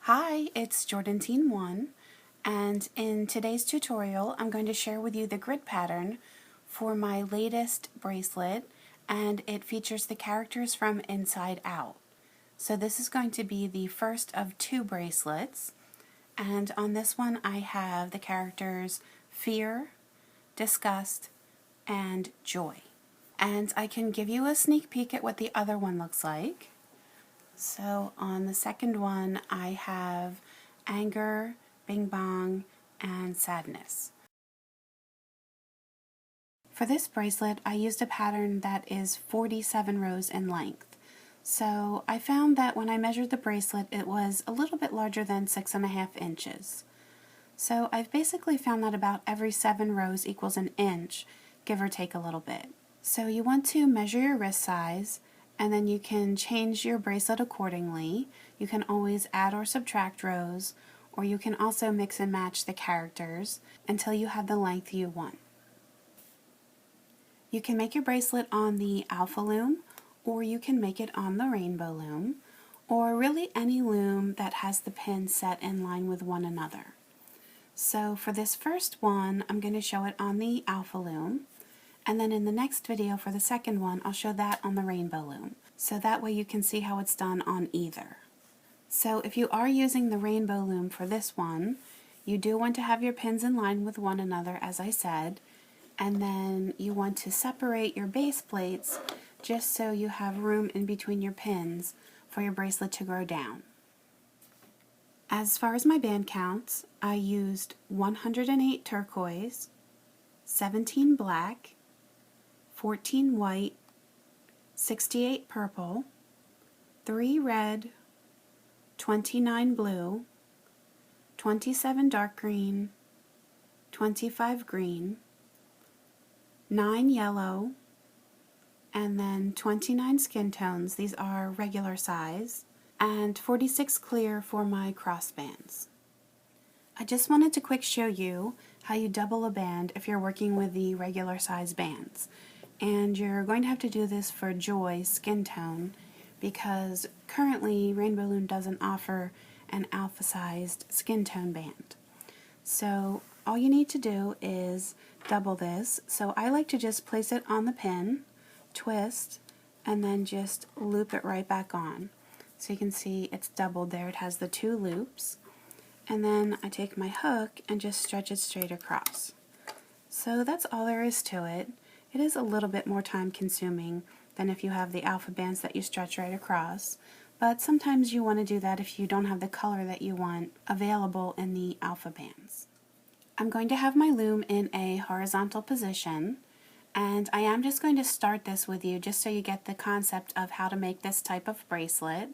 Hi, it's Jordan Teen 1, and in today's tutorial I'm going to share with you the grid pattern for my latest bracelet, and it features the characters from Inside Out. So this is going to be the first of two bracelets, and on this one I have the characters Fear, Disgust, and Joy. And I can give you a sneak peek at what the other one looks like. So on the second one, I have anger, bing bong, and sadness. For this bracelet, I used a pattern that is 47 rows in length. So I found that when I measured the bracelet, it was a little bit larger than 6.5 inches. So I've basically found that about every 7 rows equals an inch, give or take a little bit. So you want to measure your wrist size, and then you can change your bracelet accordingly. You can always add or subtract rows, or you can also mix and match the characters until you have the length you want. You can make your bracelet on the Alpha Loom, or you can make it on the Rainbow Loom, or really any loom that has the pins set in line with one another. So for this first one, I'm going to show it on the Alpha Loom. And then in the next video for the second one, I'll show that on the Rainbow Loom. So that way you can see how it's done on either. So if you are using the Rainbow Loom for this one, you do want to have your pins in line with one another, as I said, and then you want to separate your base plates just so you have room in between your pins for your bracelet to grow down. As far as my band counts, I used 108 turquoise, 17 black, 14 white, 68 purple, 3 red, 29 blue, 27 dark green, 25 green, 9 yellow, and then 29 skin tones. These are regular size, and 46 clear for my crossbands. I just wanted to quick show you how you double a band if you're working with the regular size bands. And you're going to have to do this for Joy skin tone because currently Rainbow Loom doesn't offer an alpha sized skin tone band. So all you need to do is double this. So I like to just place it on the pin, twist, and then just loop it right back on. So you can see it's doubled there. It has the 2 loops. And then I take my hook and just stretch it straight across. So that's all there is to it. It is a little bit more time consuming than if you have the alpha bands that you stretch right across, but sometimes you want to do that if you don't have the color that you want available in the alpha bands. I'm going to have my loom in a horizontal position, and I am just going to start this with you just so you get the concept of how to make this type of bracelet,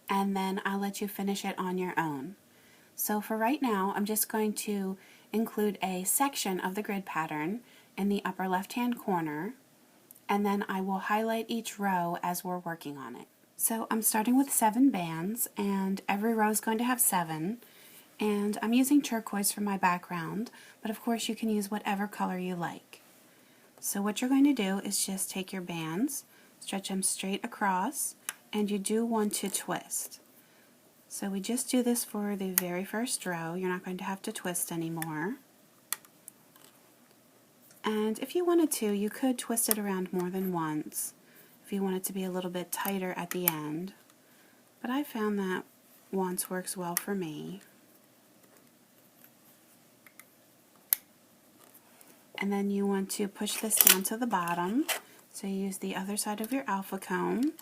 and then I'll let you finish it on your own. So for right now, I'm just going to include a section of the grid pattern in the upper left-hand corner, and then I will highlight each row as we're working on it. So I'm starting with 7 bands, and every row is going to have 7, and I'm using turquoise for my background, but of course you can use whatever color you like. So what you're going to do is just take your bands, stretch them straight across, and you do want to twist. So we just do this for the very first row. You're not going to have to twist anymore. And if you wanted to, you could twist it around more than once if you want it to be a little bit tighter at the end. But I found that once works well for me. And then you want to push this down to the bottom. So you use the other side of your alpha comb.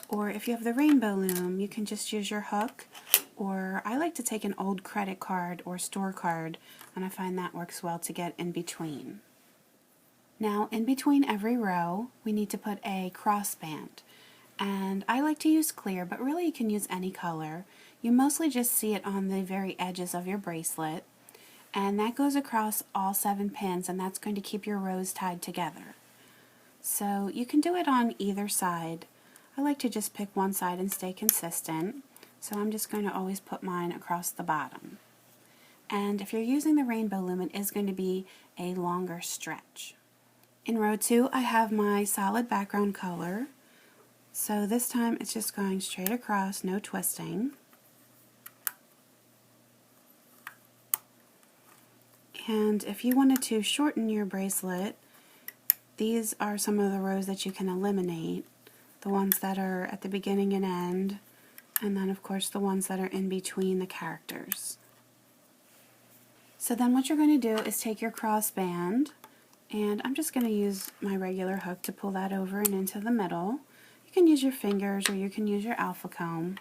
Or if you have the Rainbow Loom, you can just use your hook. Or I like to take an old credit card or store card, and I find that works well to get in between. Now, in between every row, we need to put a crossband. And I like to use clear, but really you can use any color. You mostly just see it on the very edges of your bracelet. And that goes across all 7 pins, and that's going to keep your rows tied together. So you can do it on either side. I like to just pick one side and stay consistent. So I'm just going to always put mine across the bottom. And if you're using the Rainbow Loom, it is going to be a longer stretch. In row 2, I have my solid background color. So this time it's just going straight across, no twisting. And if you wanted to shorten your bracelet, these are some of the rows that you can eliminate. The ones that are at the beginning and end, and then of course the ones that are in between the characters. So then what you're going to do is take your crossband, and I'm just going to use my regular hook to pull that over and into the middle. You can use your fingers or you can use your alpha comb.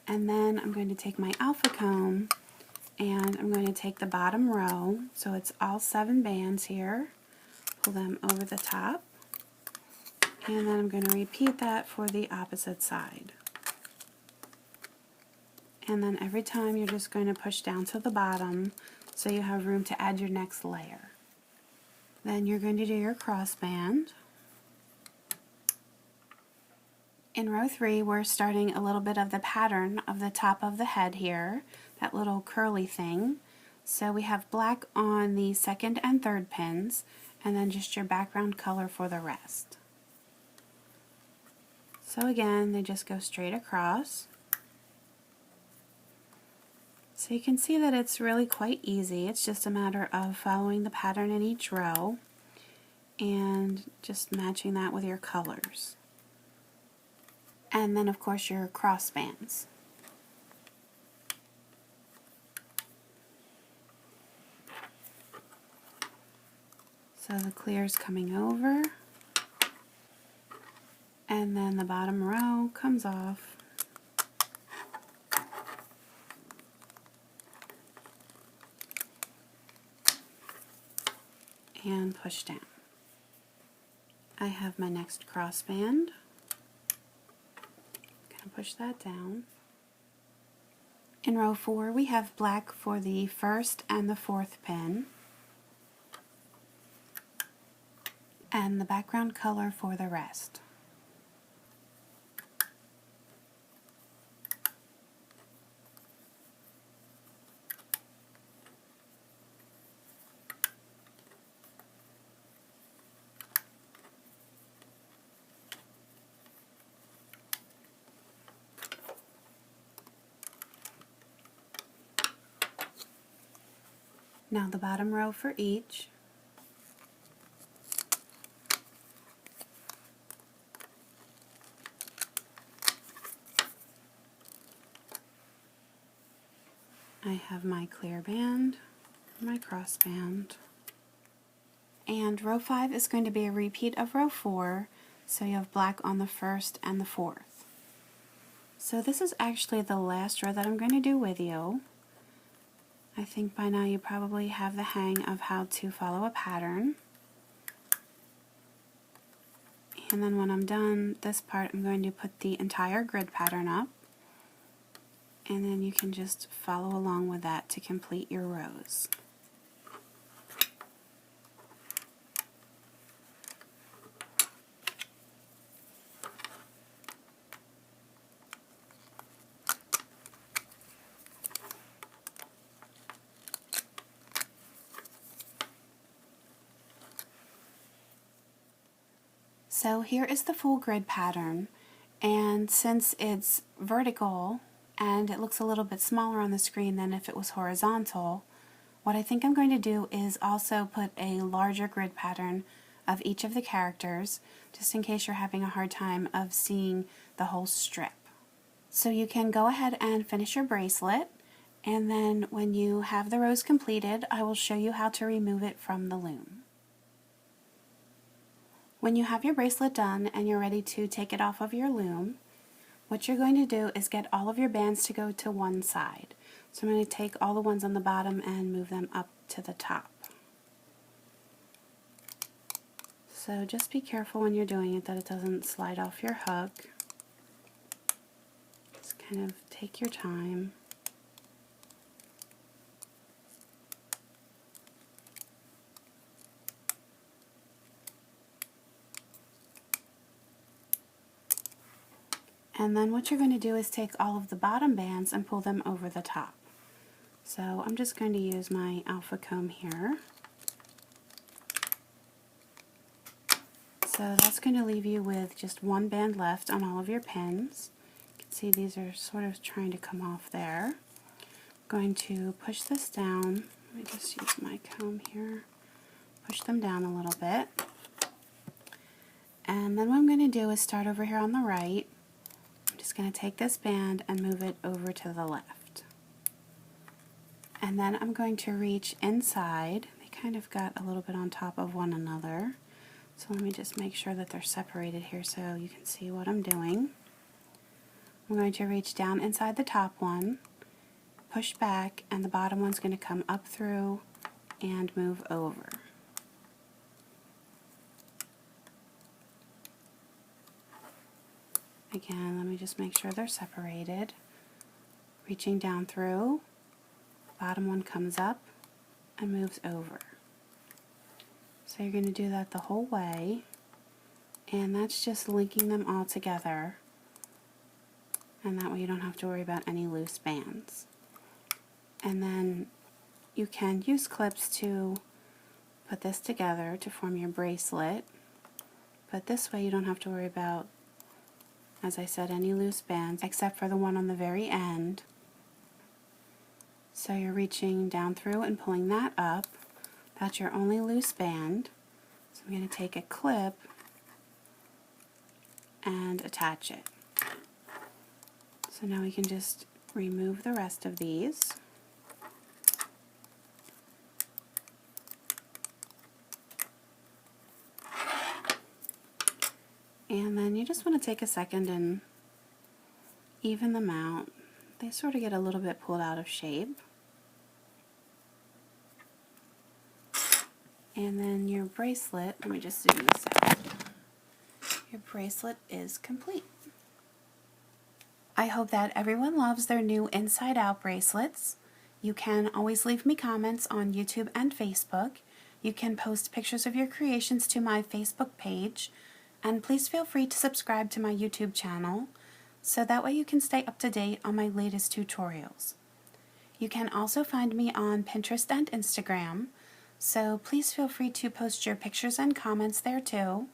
And then I'm going to take my alpha comb and I'm going to take the bottom row, so it's all 7 bands here, pull them over the top, and then I'm going to repeat that for the opposite side. And then every time you're just going to push down to the bottom so you have room to add your next layer. Then you're going to do your crossband. In row 3, we're starting a little bit of the pattern of the top of the head here, that little curly thing. So we have black on the 2nd and 3rd pins, and then just your background color for the rest. So again, they just go straight across. So you can see that it's really quite easy. It's just a matter of following the pattern in each row and just matching that with your colors. And then of course your crossbands. So the clear is coming over, and then the bottom row comes off. And push down. I have my next crossband. Gonna push that down. In row 4, we have black for the 1st and the 4th pin, and the background color for the rest. Now the bottom row for each. I have my clear band, my crossband, and row 5 is going to be a repeat of row 4, so you have black on the 1st and the 4th. So this is actually the last row that I'm going to do with you. I think by now you probably have the hang of how to follow a pattern. And then when I'm done this part, I'm going to put the entire grid pattern up, and then you can just follow along with that to complete your rows. So here is the full grid pattern, and since it's vertical and it looks a little bit smaller on the screen than if it was horizontal, what I think I'm going to do is also put a larger grid pattern of each of the characters, just in case you're having a hard time of seeing the whole strip. So you can go ahead and finish your bracelet, and then when you have the rows completed, I will show you how to remove it from the loom. When you have your bracelet done and you're ready to take it off of your loom, what you're going to do is get all of your bands to go to one side. So I'm going to take all the ones on the bottom and move them up to the top. So just be careful when you're doing it that it doesn't slide off your hook. Just kind of take your time. And then what you're going to do is take all of the bottom bands and pull them over the top. So I'm just going to use my Alpha comb here. So that's going to leave you with just one band left on all of your pins. You can see these are sort of trying to come off there. I'm going to push this down Let me just use my comb here. Push them down a little bit. And then what I'm going to do is start over here on the right. I'm just going to take this band and move it over to the left. And then I'm going to reach inside. They kind of got a little bit on top of one another. So let me just make sure that they're separated here so you can see what I'm doing. I'm going to reach down inside the top one, push back, and the bottom one's going to come up through and move over. Again, let me just make sure they're separated. Reaching down through, bottom one comes up and moves over. So you're going to do that the whole way, and that's just linking them all together, and that way you don't have to worry about any loose bands. And then you can use clips to put this together to form your bracelet, but this way you don't have to worry about, as I said, any loose bands except for the one on the very end. So you're reaching down through and pulling that up. That's your only loose band. So I'm going to take a clip and attach it. So now we can just remove the rest of these. And then you just want to take a second and even them out. They sort of get a little bit pulled out of shape. And then your bracelet, let me just zoom this out. Your bracelet is complete. I hope that everyone loves their new Inside Out bracelets. You can always leave me comments on YouTube and Facebook. You can post pictures of your creations to my Facebook page. And please feel free to subscribe to my YouTube channel, so that way you can stay up to date on my latest tutorials. You can also find me on Pinterest and Instagram, so please feel free to post your pictures and comments there too,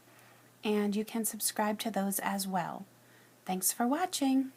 and you can subscribe to those as well. Thanks for watching!